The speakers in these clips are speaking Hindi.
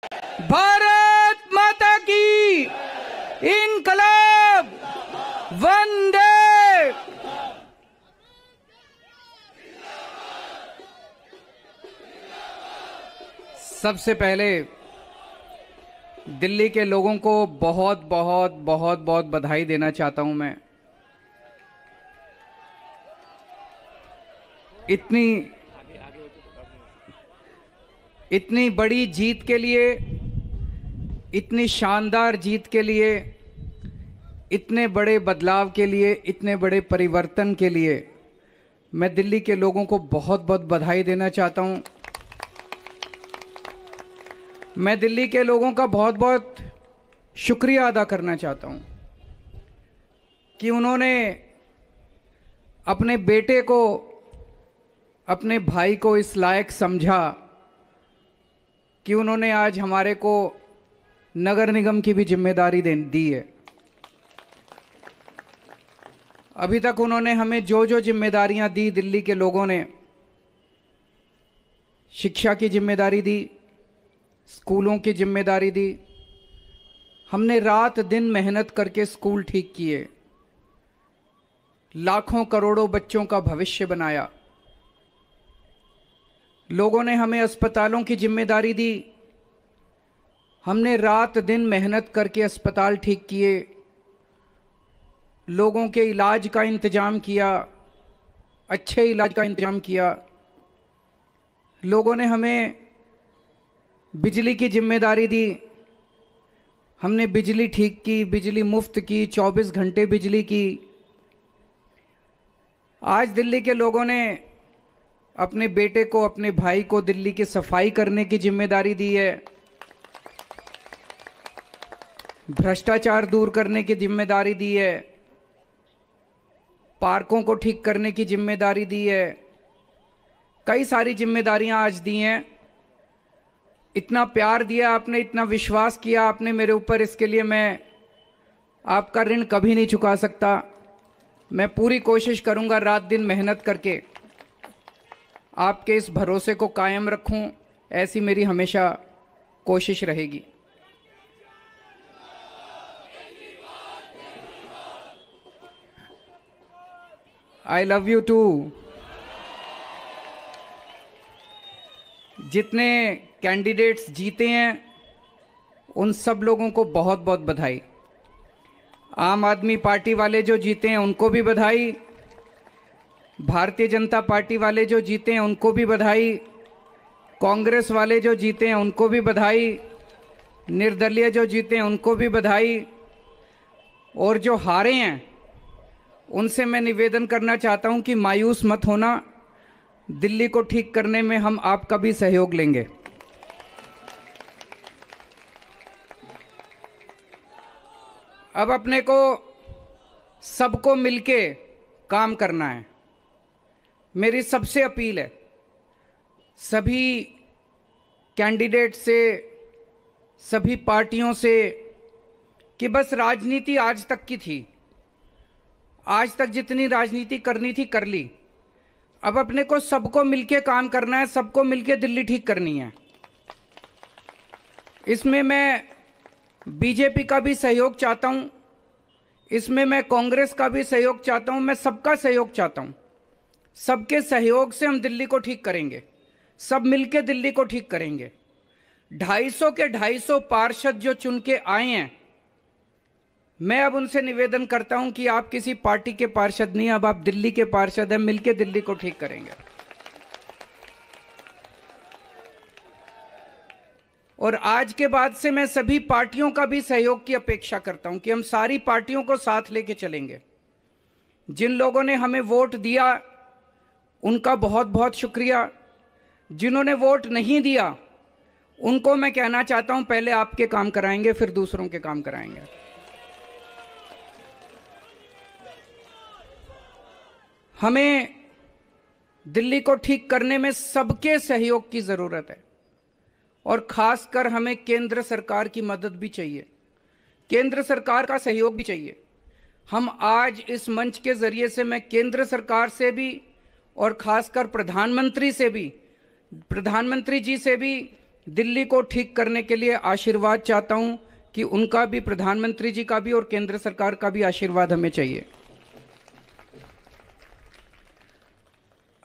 भारत माता की इनकलाब वंदे। सबसे पहले दिल्ली के लोगों को बहुत बहुत बहुत बहुत बधाई देना चाहता हूं मैं। इतनी बड़ी जीत के लिए, इतनी शानदार जीत के लिए, इतने बड़े बदलाव के लिए, इतने बड़े परिवर्तन के लिए मैं दिल्ली के लोगों को बहुत बहुत बधाई देना चाहता हूं। मैं दिल्ली के लोगों का बहुत बहुत शुक्रिया अदा करना चाहता हूं कि उन्होंने अपने बेटे को, अपने भाई को इस लायक समझा कि उन्होंने आज हमारे को नगर निगम की भी जिम्मेदारी दी है। अभी तक उन्होंने हमें जो जो जिम्मेदारियां दी, दिल्ली के लोगों ने शिक्षा की जिम्मेदारी दी, स्कूलों की जिम्मेदारी दी। हमने रात दिन मेहनत करके स्कूल ठीक किए, लाखों करोड़ों बच्चों का भविष्य बनाया। लोगों ने हमें अस्पतालों की जिम्मेदारी दी, हमने रात दिन मेहनत करके अस्पताल ठीक किए, लोगों के इलाज का इंतजाम किया, अच्छे इलाज का इंतजाम किया। लोगों ने हमें बिजली की जिम्मेदारी दी, हमने बिजली ठीक की, बिजली मुफ्त की, 24 घंटे बिजली की। आज दिल्ली के लोगों ने अपने बेटे को, अपने भाई को दिल्ली की सफाई करने की जिम्मेदारी दी है, भ्रष्टाचार दूर करने की जिम्मेदारी दी है, पार्कों को ठीक करने की जिम्मेदारी दी है। कई सारी जिम्मेदारियां आज दी हैं। इतना प्यार दिया आपने, इतना विश्वास किया आपने मेरे ऊपर, इसके लिए मैं आपका ऋण कभी नहीं चुका सकता। मैं पूरी कोशिश करूंगा रात दिन मेहनत करके आपके इस भरोसे को कायम रखूं, ऐसी मेरी हमेशा कोशिश रहेगी। I love you too. जितने कैंडिडेट्स जीते हैं उन सब लोगों को बहुत बहुत बधाई। आम आदमी पार्टी वाले जो जीते हैं उनको भी बधाई, भारतीय जनता पार्टी वाले जो जीते हैं उनको भी बधाई, कांग्रेस वाले जो जीते हैं उनको भी बधाई, निर्दलीय जो जीते हैं उनको भी बधाई, और जो हारे हैं उनसे मैं निवेदन करना चाहता हूं कि मायूस मत होना, दिल्ली को ठीक करने में हम आपका भी सहयोग लेंगे। अब अपने को सबको मिलके काम करना है। मेरी सबसे अपील है सभी कैंडिडेट से, सभी पार्टियों से, कि बस राजनीति आज तक की थी, आज तक जितनी राजनीति करनी थी कर ली। अब अपने को सबको मिलके काम करना है, सबको मिलके दिल्ली ठीक करनी है। इसमें मैं बीजेपी का भी सहयोग चाहता हूं, इसमें मैं कांग्रेस का भी सहयोग चाहता हूं, मैं सबका सहयोग चाहता हूं। सबके सहयोग से हम दिल्ली को ठीक करेंगे, सब मिलके दिल्ली को ठीक करेंगे। 250 के 250 पार्षद जो चुन के आए हैं, मैं अब उनसे निवेदन करता हूं कि आप किसी पार्टी के पार्षद नहीं, अब आप दिल्ली के पार्षद हैं, मिलके दिल्ली को ठीक करेंगे। और आज के बाद से मैं सभी पार्टियों का भी सहयोग की अपेक्षा करता हूं कि हम सारी पार्टियों को साथ लेके चलेंगे। जिन लोगों ने हमें वोट दिया उनका बहुत बहुत शुक्रिया, जिन्होंने वोट नहीं दिया उनको मैं कहना चाहता हूं पहले आपके काम कराएंगे, फिर दूसरों के काम कराएंगे। हमें दिल्ली को ठीक करने में सबके सहयोग की जरूरत है, और खासकर हमें केंद्र सरकार की मदद भी चाहिए, केंद्र सरकार का सहयोग भी चाहिए। हम आज इस मंच के जरिए से मैं केंद्र सरकार से भी और खासकर प्रधानमंत्री से भी, प्रधानमंत्री जी से भी दिल्ली को ठीक करने के लिए आशीर्वाद चाहता हूं कि उनका भी, प्रधानमंत्री जी का भी और केंद्र सरकार का भी आशीर्वाद हमें चाहिए।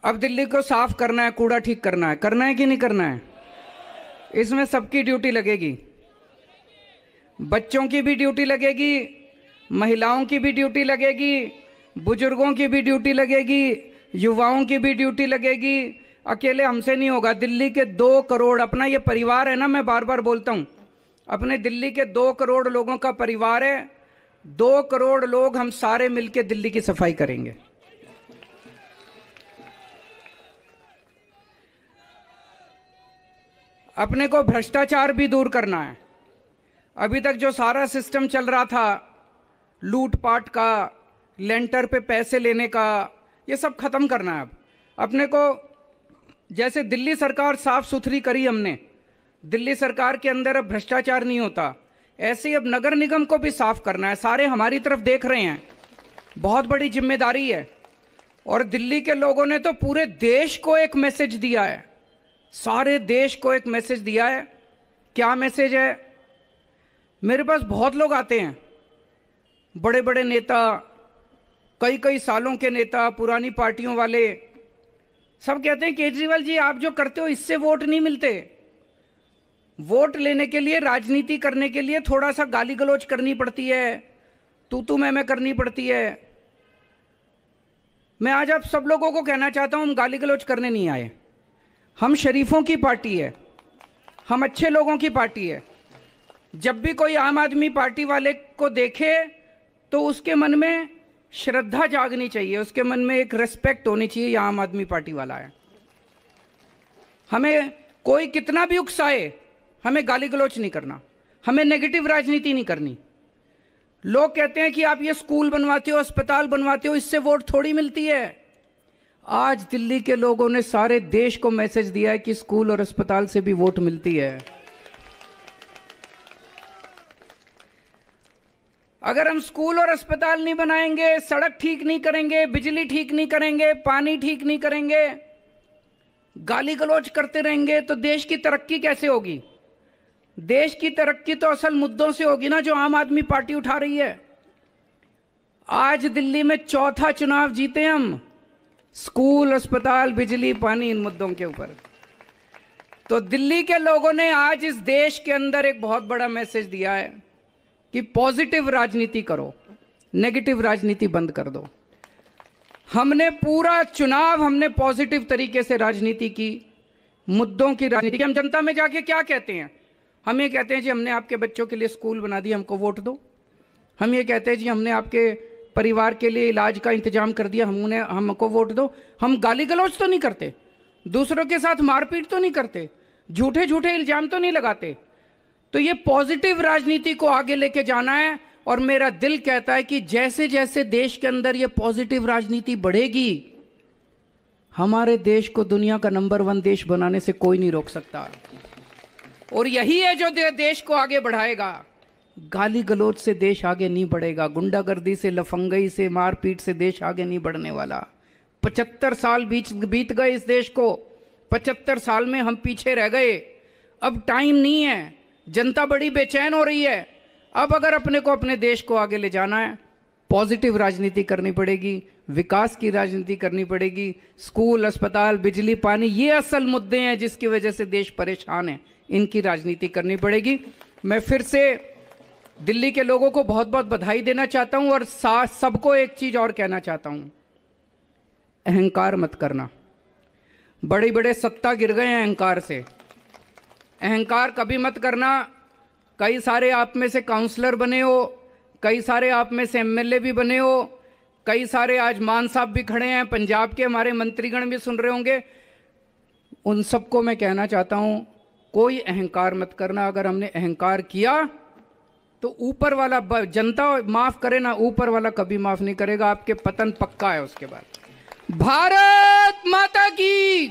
अब दिल्ली को साफ करना है, कूड़ा ठीक करना है कि नहीं करना है? इसमें सबकी ड्यूटी लगेगी, बच्चों की भी ड्यूटी लगेगी, महिलाओं की भी ड्यूटी लगेगी, बुजुर्गों की भी ड्यूटी लगेगी, युवाओं की भी ड्यूटी लगेगी। अकेले हमसे नहीं होगा। दिल्ली के 2 करोड़, अपना ये परिवार है ना, मैं बार बार बोलता हूं, अपने दिल्ली के 2 करोड़ लोगों का परिवार है। 2 करोड़ लोग हम सारे मिलकर दिल्ली की सफाई करेंगे। अपने को भ्रष्टाचार भी दूर करना है। अभी तक जो सारा सिस्टम चल रहा था, लूटपाट का, लेंटर पे पैसे लेने का, ये सब खत्म करना है। अब अपने को, जैसे दिल्ली सरकार साफ सुथरी करी हमने, दिल्ली सरकार के अंदर अब भ्रष्टाचार नहीं होता, ऐसे ही अब नगर निगम को भी साफ करना है। सारे हमारी तरफ देख रहे हैं, बहुत बड़ी जिम्मेदारी है। और दिल्ली के लोगों ने तो पूरे देश को एक मैसेज दिया है, सारे देश को एक मैसेज दिया है। क्या मैसेज है? मेरे पास बहुत लोग आते हैं, बड़े बड़े नेता, कई कई सालों के नेता, पुरानी पार्टियों वाले, सब कहते हैं केजरीवाल जी आप जो करते हो इससे वोट नहीं मिलते। वोट लेने के लिए, राजनीति करने के लिए थोड़ा सा गाली गलौज करनी पड़ती है, तू मैं करनी पड़ती है। मैं आज आप सब लोगों को कहना चाहता हूं, हम गाली गलौज करने नहीं आए। हम शरीफों की पार्टी है, हम अच्छे लोगों की पार्टी है। जब भी कोई आम आदमी पार्टी वाले को देखे तो उसके मन में श्रद्धा जागनी चाहिए, उसके मन में एक रिस्पेक्ट होनी चाहिए, ये आम आदमी पार्टी वाला है। हमें कोई कितना भी उकसाए, हमें गाली गलौच नहीं करना, हमें नेगेटिव राजनीति नहीं करनी। लोग कहते हैं कि आप ये स्कूल बनवाते हो, अस्पताल बनवाते हो, इससे वोट थोड़ी मिलती है। आज दिल्ली के लोगों ने सारे देश को मैसेज दिया है कि स्कूल और अस्पताल से भी वोट मिलती है। अगर हम स्कूल और अस्पताल नहीं बनाएंगे, सड़क ठीक नहीं करेंगे, बिजली ठीक नहीं करेंगे, पानी ठीक नहीं करेंगे, गाली गलौज करते रहेंगे, तो देश की तरक्की कैसे होगी? देश की तरक्की तो असल मुद्दों से होगी ना, जो आम आदमी पार्टी उठा रही है। आज दिल्ली में 4था चुनाव जीते हम, स्कूल, अस्पताल, बिजली, पानी, इन मुद्दों के ऊपर। तो दिल्ली के लोगों ने आज इस देश के अंदर एक बहुत बड़ा मैसेज दिया है कि पॉजिटिव राजनीति करो, नेगेटिव राजनीति बंद कर दो। हमने पूरा चुनाव, हमने पॉजिटिव तरीके से राजनीति की, मुद्दों की राजनीति की। हम जनता में जाके क्या कहते हैं? हम ये कहते हैं जी हमने आपके बच्चों के लिए स्कूल बना दिया, हमको वोट दो। हम ये कहते हैं जी हमने आपके परिवार के लिए इलाज का इंतजाम कर दिया, हमको वोट दो। हम गाली गलौज तो नहीं करते, दूसरों के साथ मारपीट तो नहीं करते, झूठे झूठे इल्जाम तो नहीं लगाते। तो ये पॉजिटिव राजनीति को आगे लेके जाना है। और मेरा दिल कहता है कि जैसे जैसे देश के अंदर ये पॉजिटिव राजनीति बढ़ेगी, हमारे देश को दुनिया का नंबर 1 देश बनाने से कोई नहीं रोक सकता। और यही है जो देश को आगे बढ़ाएगा। गाली गलौज से देश आगे नहीं बढ़ेगा, गुंडागर्दी से, लफंगई से, मारपीट से देश आगे नहीं बढ़ने वाला। 75 साल बीत गए इस देश को, 75 साल में हम पीछे रह गए। अब टाइम नहीं है, जनता बड़ी बेचैन हो रही है। अब अगर अपने को, अपने देश को आगे ले जाना है, पॉजिटिव राजनीति करनी पड़ेगी, विकास की राजनीति करनी पड़ेगी। स्कूल, अस्पताल, बिजली, पानी, ये असल मुद्दे हैं जिसकी वजह से देश परेशान है, इनकी राजनीति करनी पड़ेगी। मैं फिर से दिल्ली के लोगों को बहुत बहुत बधाई देना चाहता हूं और सबको एक चीज और कहना चाहता हूं, अहंकार मत करना। बड़े बड़े सत्ता गिर गए हैं अहंकार से, अहंकार कभी मत करना। कई सारे आप में से काउंसलर बने हो, कई सारे आप में से एमएलए भी बने हो, कई सारे आज मान साहब भी खड़े हैं, पंजाब के हमारे मंत्रीगण भी सुन रहे होंगे। उन सबको मैं कहना चाहता हूं, कोई अहंकार मत करना। अगर हमने अहंकार किया तो ऊपर वाला, जनता माफ करे ना, ऊपर वाला कभी माफ नहीं करेगा। आपके पतन पक्का है उसके बाद। भारत माता की।